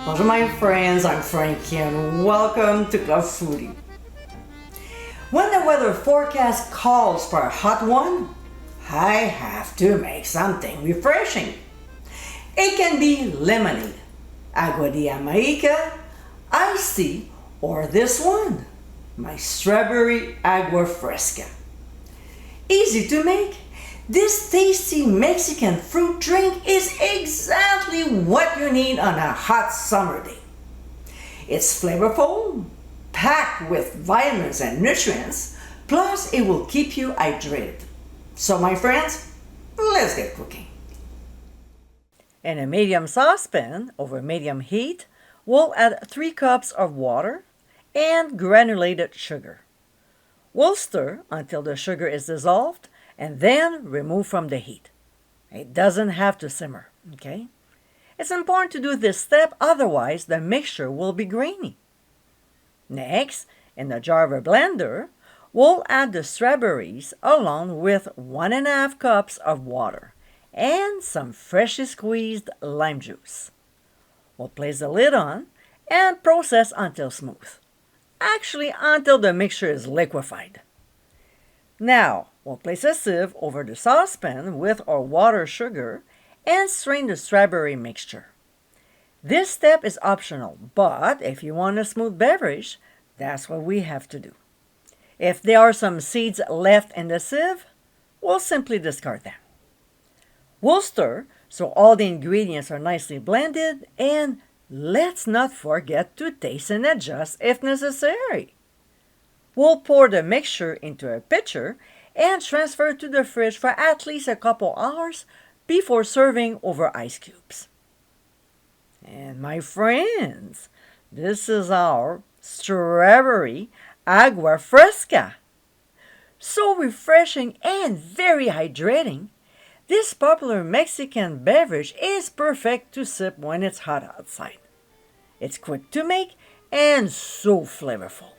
Bonjour my friends, I'm Frankie and welcome to Club Foodie. When the weather forecast calls for a hot one, I have to make something refreshing. It can be lemonade, agua de Jamaica, iced tea, or this one, my strawberry agua fresca. Easy to make, this tasty Mexican fruit drink is exactly what you need on a hot summer day. It's flavorful, packed with vitamins and nutrients, plus it will keep you hydrated. So my friends, let's get cooking. In a medium saucepan over medium heat, we'll add 3 cups of water and granulated sugar. We'll stir until the sugar is dissolved and then remove from the heat. It doesn't have to simmer, okay? It's important to do this step, otherwise the mixture will be grainy. Next, in the jar of a blender, we'll add the strawberries along with 1.5 cups of water and some freshly squeezed lime juice. We'll place the lid on and process until smooth. Actually, until the mixture is liquefied. Now, we'll place a sieve over the saucepan with our water sugar and strain the strawberry mixture. This step is optional, but if you want a smooth beverage, that's what we have to do. If there are some seeds left in the sieve, we'll simply discard them. We'll stir so all the ingredients are nicely blended, and let's not forget to taste and adjust if necessary. We'll pour the mixture into a pitcher and transfer it to the fridge for at least a couple hours before serving over ice cubes. And my friends, this is our strawberry agua fresca. So refreshing and very hydrating, this popular Mexican beverage is perfect to sip when it's hot outside. It's quick to make and so flavorful.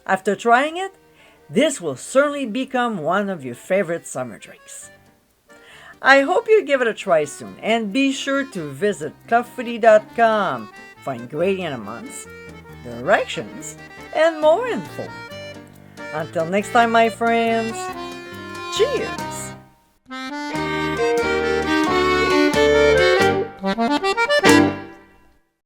After trying it, this will certainly become one of your favorite summer drinks. I hope you give it a try soon, and be sure to visit clubfoodie.com for ingredient amounts, directions, and more info. Until next time, my friends, cheers!